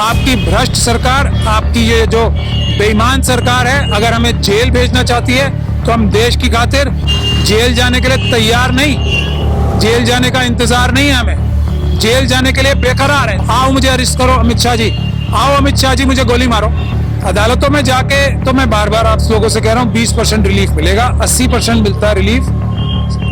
आपकी भ्रष्ट सरकार, आपकी ये जो बेईमान सरकार है, अगर हमें जेल भेजना चाहती है तो हम देश की खातिर जेल जाने के लिए तैयार नहीं, जेल जाने का इंतजार नहीं है हमें, जेल जाने के लिए बेकरार है। आओ मुझे अरेस्ट करो अमित शाह जी, आओ अमित शाह जी मुझे गोली मारो। अदालतों में जाके तो मैं बार बार आप लोगों से कह रहा हूँ 20% रिलीफ मिलेगा, 80% मिलता है रिलीफ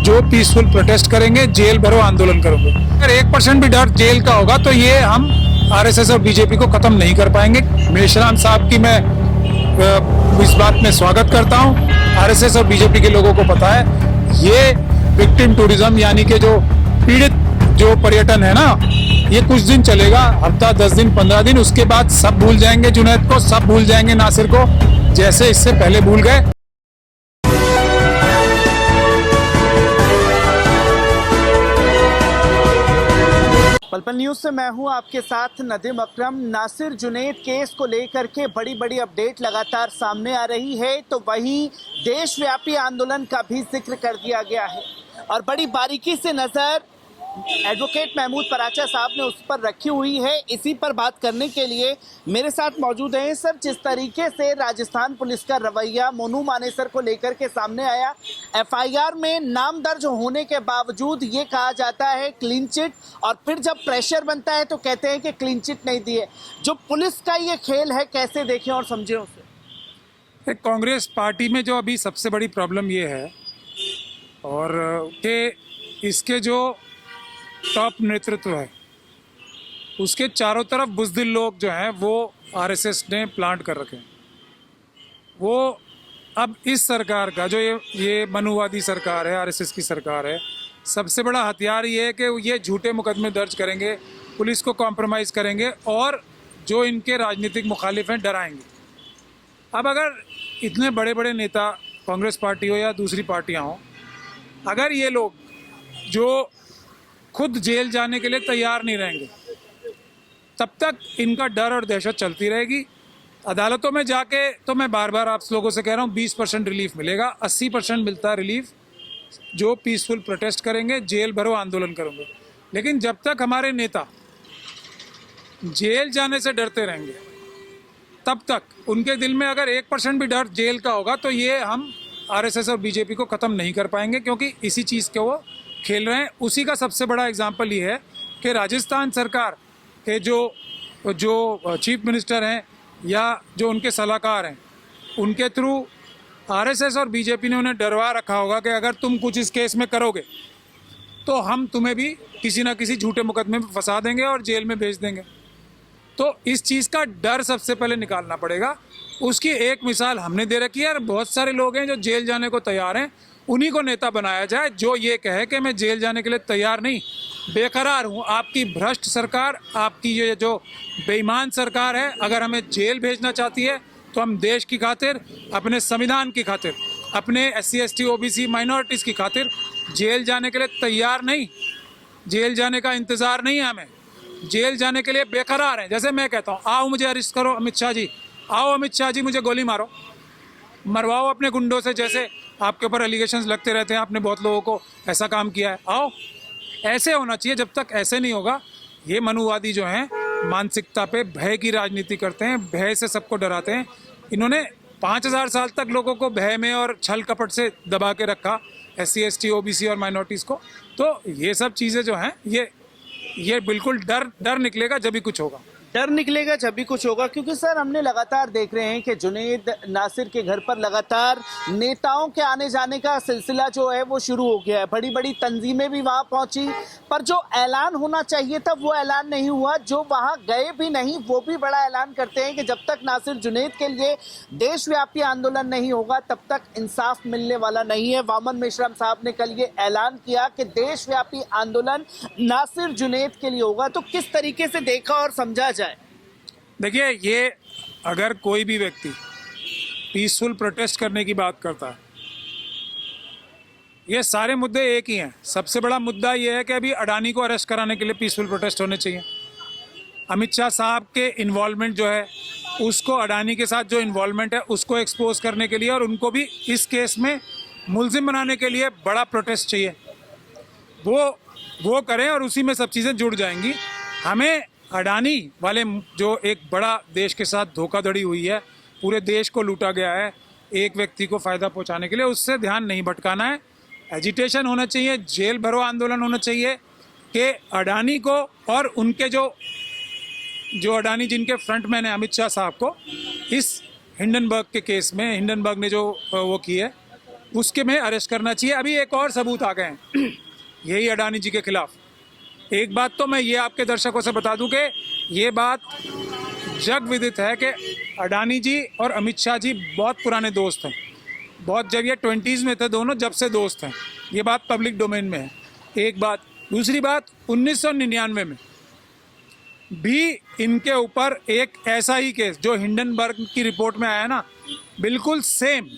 जो पीसफुल प्रोटेस्ट करेंगे, जेल भरो आंदोलन करोगे। अगर 1% भी डर जेल का होगा तो ये हम आरएसएस और बीजेपी को खत्म नहीं कर पाएंगे। मेश्राम साहब की मैं इस बात में स्वागत करता हूं। आरएसएस और बीजेपी के लोगों को पता है ये विक्टिम टूरिज्म यानी कि जो पीड़ित जो पर्यटन है ना, ये कुछ दिन चलेगा, हफ्ता 10 दिन 15 दिन, उसके बाद सब भूल जाएंगे जुनैद को, सब भूल जाएंगे नासिर को, जैसे इससे पहले भूल गए। पल न्यूज से मैं हूं आपके साथ नदीम अकरम। नासिर जुनैद केस को लेकर के बड़ी बड़ी अपडेट लगातार सामने आ रही है, तो वहीं देशव्यापी आंदोलन का भी जिक्र कर दिया गया है और बड़ी बारीकी से नजर एडवोकेट महमूद पराचा साहब ने उस पर रखी हुई है। इसी पर बात करने के लिए मेरे साथ मौजूद हैं सर। जिस तरीके से राजस्थान पुलिस का रवैया मोनू मानेसर को लेकर के सामने आया, एफआईआर में नाम दर्ज होने के बावजूद ये कहा जाता है क्लीन चिट, और फिर जब प्रेशर बनता है तो कहते हैं कि क्लीन चिट नहीं दी है। जो पुलिस का ये खेल है, कैसे देखें और समझें उसे? कांग्रेस पार्टी में जो अभी सबसे बड़ी प्रॉब्लम ये है और कि इसके जो टॉप नेतृत्व है उसके चारों तरफ बुज़दिल लोग जो हैं वो आरएसएस ने प्लांट कर रखे हैं। वो अब इस सरकार का जो ये मनुवादी सरकार है, आरएसएस की सरकार है, सबसे बड़ा हथियार ये है कि ये झूठे मुकदमे दर्ज करेंगे, पुलिस को कॉम्प्रोमाइज़ करेंगे और जो इनके राजनीतिक मुखालिफ हैं डराएंगे। अब अगर इतने बड़े बड़े नेता, कांग्रेस पार्टी हो या दूसरी पार्टियां हो, अगर ये लोग जो खुद जेल जाने के लिए तैयार नहीं रहेंगे, तब तक इनका डर और दहशत चलती रहेगी। अदालतों में जाके तो मैं बार बार आप लोगों से कह रहा हूँ 20% रिलीफ मिलेगा, 80% मिलता है रिलीफ जो पीसफुल प्रोटेस्ट करेंगे, जेल भरो आंदोलन करेंगे। लेकिन जब तक हमारे नेता जेल जाने से डरते रहेंगे, तब तक उनके दिल में अगर 1% भी डर जेल का होगा तो ये हम आरएसएस और बीजेपी को ख़त्म नहीं कर पाएंगे, क्योंकि इसी चीज़ के वो खेल रहे हैं। उसी का सबसे बड़ा एग्जाम्पल ये है कि राजस्थान सरकार के जो चीफ मिनिस्टर हैं या जो उनके सलाहकार हैं, उनके थ्रू आरएसएस और बीजेपी ने उन्हें डरवा रखा होगा कि अगर तुम कुछ इस केस में करोगे तो हम तुम्हें भी किसी ना किसी झूठे मुकदमे में फंसा देंगे और जेल में भेज देंगे। तो इस चीज़ का डर सबसे पहले निकालना पड़ेगा। उसकी एक मिसाल हमने दे रखी है और बहुत सारे लोग हैं जो जेल जाने को तैयार हैं, उन्हीं को नेता बनाया जाए जो ये कहे कि मैं जेल जाने के लिए तैयार नहीं, बेकरार हूँ। आपकी भ्रष्ट सरकार, आपकी ये जो बेईमान सरकार है, अगर हमें जेल भेजना चाहती है तो हम देश की खातिर, अपने संविधान की खातिर, अपने SC ST OBC माइनॉरिटीज़ की खातिर जेल जाने के लिए तैयार नहीं, जेल जाने का इंतज़ार नहीं है हमें, जेल जाने के लिए बेकरार हैं। जैसे मैं कहता हूँ आओ मुझे अरेस्ट करो अमित शाह जी, आओ अमित शाह जी मुझे गोली मारो, मरवाओ अपने गुंडों से, जैसे आपके ऊपर एलिगेशंस लगते रहते हैं, आपने बहुत लोगों को ऐसा काम किया है, आओ। ऐसे होना चाहिए। जब तक ऐसे नहीं होगा, ये मनुवादी जो हैं मानसिकता पे भय की राजनीति करते हैं, भय से सबको डराते हैं। इन्होंने 5000 साल तक लोगों को भय में और छल कपट से दबा के रखा, SC ST OBC और माइनॉरिटीज़ को। तो ये सब चीज़ें जो हैं ये बिल्कुल डर निकलेगा जब भी कुछ होगा, डर निकलेगा जब भी कुछ होगा। क्योंकि सर हमने लगातार देख रहे हैं कि जुनैद नासिर के घर पर लगातार नेताओं के आने जाने का सिलसिला जो है वो शुरू हो गया है। बड़ी बड़ी तंजीमें भी वहां पहुंची, पर जो ऐलान होना चाहिए था वो ऐलान नहीं हुआ। जो वहां गए भी नहीं वो भी बड़ा ऐलान करते हैं कि जब तक नासिर जुनैद के लिए देशव्यापी आंदोलन नहीं होगा तब तक इंसाफ मिलने वाला नहीं है। वामन मेश्राम साहब ने कल ये ऐलान किया कि देशव्यापी आंदोलन नासिर जुनैद के लिए होगा। तो किस तरीके से देखा और समझा जाए? देखिए, ये अगर कोई भी व्यक्ति पीसफुल प्रोटेस्ट करने की बात करता है, ये सारे मुद्दे एक ही हैं। सबसे बड़ा मुद्दा ये है कि अभी अडानी को अरेस्ट कराने के लिए पीसफुल प्रोटेस्ट होने चाहिए। अमित शाह साहब के इन्वॉल्वमेंट जो है उसको, अडानी के साथ जो इन्वॉल्वमेंट है उसको एक्सपोज करने के लिए और उनको भी इस केस में मुलजिम बनाने के लिए बड़ा प्रोटेस्ट चाहिए। वो करें और उसी में सब चीज़ें जुड़ जाएंगी। हमें अडानी वाले जो एक बड़ा देश के साथ धोखाधड़ी हुई है, पूरे देश को लूटा गया है एक व्यक्ति को फ़ायदा पहुंचाने के लिए, उससे ध्यान नहीं भटकाना है। एजिटेशन होना चाहिए, जेल भरो आंदोलन होना चाहिए कि अडानी को और उनके जो अडानी जिनके फ्रंटमैन है अमित शाह साहब को इस हिंडनबर्ग के केस में, हिंडनबर्ग ने जो वो की है उसके में अरेस्ट करना चाहिए। अभी एक और सबूत आ गए हैं यही अडानी जी के खिलाफ। एक बात तो मैं ये आपके दर्शकों से बता दूं कि ये बात जग विदित है कि अडानी जी और अमित शाह जी बहुत पुराने दोस्त हैं, बहुत जब ये 20s में थे दोनों, जब से दोस्त हैं। ये बात पब्लिक डोमेन में है, एक बात। दूसरी बात, 1999 में भी इनके ऊपर एक ऐसा ही केस जो हिंडनबर्ग की रिपोर्ट में आया ना, बिल्कुल सेम,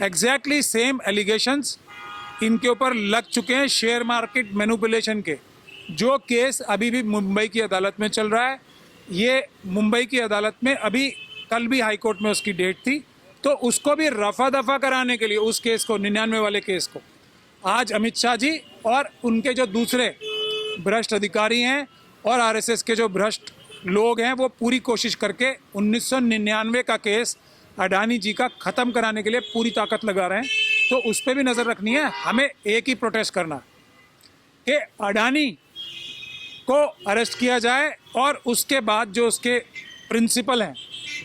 एग्जैक्टली सेम एलिगेशंस इनके ऊपर लग चुके हैं शेयर मार्केट मैनिपुलेशन के, जो केस अभी भी मुंबई की अदालत में चल रहा है। ये मुंबई की अदालत में अभी कल भी हाई कोर्ट में उसकी डेट थी, तो उसको भी रफा दफा कराने के लिए उस केस को, 99 वाले केस को, आज अमित शाह जी और उनके जो दूसरे भ्रष्ट अधिकारी हैं और आरएसएस के जो भ्रष्ट लोग हैं वो पूरी कोशिश करके 1999 का केस अडानी जी का ख़त्म कराने के लिए पूरी ताकत लगा रहे हैं। तो उस पर भी नज़र रखनी है। हमें एक ही प्रोटेस्ट करना कि अडानी को अरेस्ट किया जाए और उसके बाद जो उसके प्रिंसिपल हैं,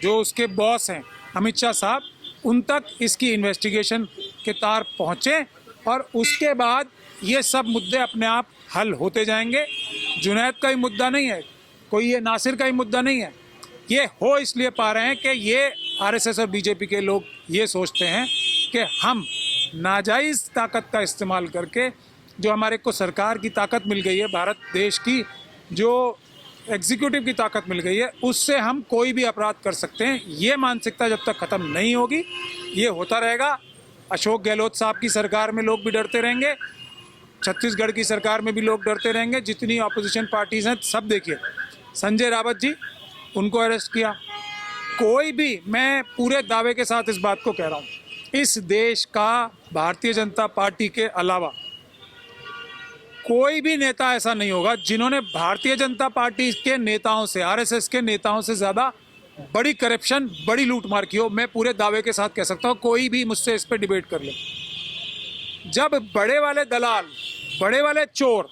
जो उसके बॉस हैं अमित शाह साहब, उन तक इसकी इन्वेस्टिगेशन के तार पहुँचे और उसके बाद ये सब मुद्दे अपने आप हल होते जाएंगे। जुनैद का ही मुद्दा नहीं है, कोई ये नासिर का ही मुद्दा नहीं है। ये हो इसलिए पा रहे हैं कि ये आरएसएस और बीजेपी के लोग ये सोचते हैं कि हम नाजायज़ ताकत का इस्तेमाल करके, जो हमारे को सरकार की ताकत मिल गई है, भारत देश की जो एग्जीक्यूटिव की ताकत मिल गई है, उससे हम कोई भी अपराध कर सकते हैं। ये मानसिकता जब तक ख़त्म नहीं होगी ये होता रहेगा। अशोक गहलोत साहब की सरकार में लोग भी डरते रहेंगे, छत्तीसगढ़ की सरकार में भी लोग डरते रहेंगे, जितनी अपोजिशन पार्टीज़ हैं सब देखिए। संजय रावत जी, उनको अरेस्ट किया। कोई भी, मैं पूरे दावे के साथ इस बात को कह रहा हूँ, इस देश का भारतीय जनता पार्टी के अलावा कोई भी नेता ऐसा नहीं होगा जिन्होंने भारतीय जनता पार्टी के नेताओं से, आरएसएस के नेताओं से ज़्यादा बड़ी करप्शन, बड़ी लूटमार की हो। मैं पूरे दावे के साथ कह सकता हूँ, कोई भी मुझसे इस पर डिबेट कर ले। जब बड़े वाले दलाल, बड़े वाले चोर,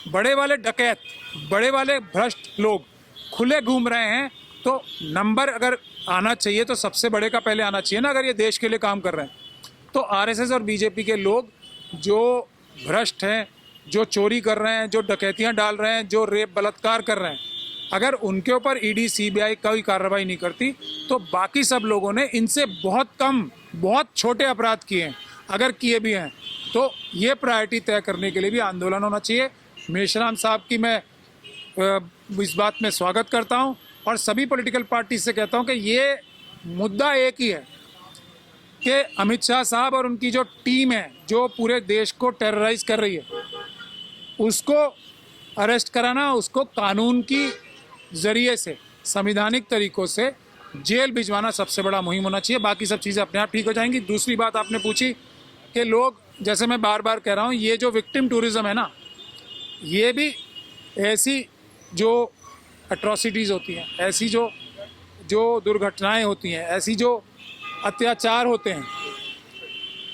बड़े वाले डकैत, बड़े वाले भ्रष्ट लोग खुले घूम रहे हैं, तो नंबर अगर आना चाहिए तो सबसे बड़े का पहले आना चाहिए ना। अगर ये देश के लिए काम कर रहे हैं तो आरएसएस और बीजेपी के लोग जो भ्रष्ट हैं, जो चोरी कर रहे हैं, जो डकैतियां डाल रहे हैं, जो रेप बलात्कार कर रहे हैं, अगर उनके ऊपर ईडी सीबीआई कोई कार्रवाई नहीं करती तो बाकी सब लोगों ने इनसे बहुत कम, बहुत छोटे अपराध किए हैं। अगर किए भी हैं तो ये प्रायोरिटी तय करने के लिए भी आंदोलन होना चाहिए। मेश्राम साहब की मैं इस बात में स्वागत करता हूं और सभी पॉलिटिकल पार्टी से कहता हूं कि ये मुद्दा एक ही है कि अमित शाह साहब और उनकी जो टीम है जो पूरे देश को टेरराइज कर रही है, उसको अरेस्ट कराना, उसको कानून की ज़रिए से, संविधानिक तरीक़ों से जेल भिजवाना सबसे बड़ा मुहिम होना चाहिए। बाकी सब चीज़ें अपने आप ठीक हो जाएंगी। दूसरी बात आपने पूछी कि लोग, जैसे मैं बार बार कह रहा हूँ, ये जो विक्टिम टूरिज़्म है ना, ये भी ऐसी जो एट्रॉसिटीज़ होती हैं, ऐसी जो दुर्घटनाएं होती हैं, ऐसी जो अत्याचार होते हैं,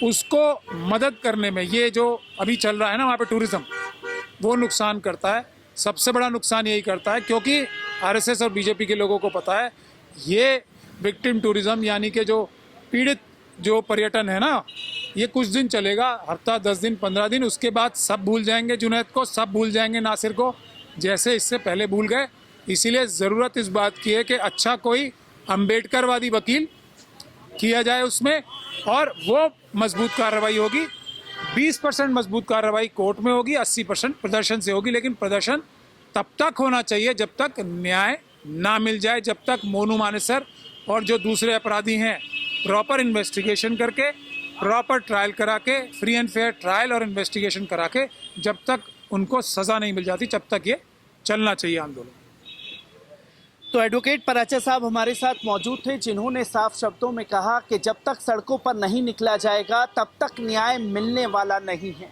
उसको मदद करने में ये जो अभी चल रहा है ना वहाँ पे टूरिज़्म, वो नुकसान करता है। सबसे बड़ा नुकसान यही करता है क्योंकि आरएसएस और बीजेपी के लोगों को पता है ये विक्टिम टूरिज़्म यानी कि जो पीड़ित जो पर्यटन है ना, ये कुछ दिन चलेगा, हफ्ता, 10 दिन, 15 दिन, उसके बाद सब भूल जाएंगे जुनैद को, सब भूल जाएंगे नासिर को, जैसे इससे पहले भूल गए। इसीलिए ज़रूरत इस बात की है कि अच्छा कोई अम्बेडकरवादी वकील किया जाए उसमें, और वो मजबूत कार्रवाई होगी। 20% मजबूत कार्रवाई कोर्ट में होगी, 80% प्रदर्शन से होगी। लेकिन प्रदर्शन तब तक होना चाहिए जब तक न्याय ना मिल जाए, जब तक मोनू मानेसर और जो दूसरे अपराधी हैं प्रॉपर इन्वेस्टिगेशन करके, प्रॉपर ट्रायल करा के, फ्री एंड फेयर ट्रायल और इन्वेस्टिगेशन करा के, जब तक उनको सज़ा नहीं मिल जाती, जब तक ये चलना चाहिए आंदोलन। तो एडवोकेट पराचा साहब हमारे साथ मौजूद थे, जिन्होंने साफ शब्दों में कहा कि जब तक सड़कों पर नहीं निकला जाएगा तब तक न्याय मिलने वाला नहीं है।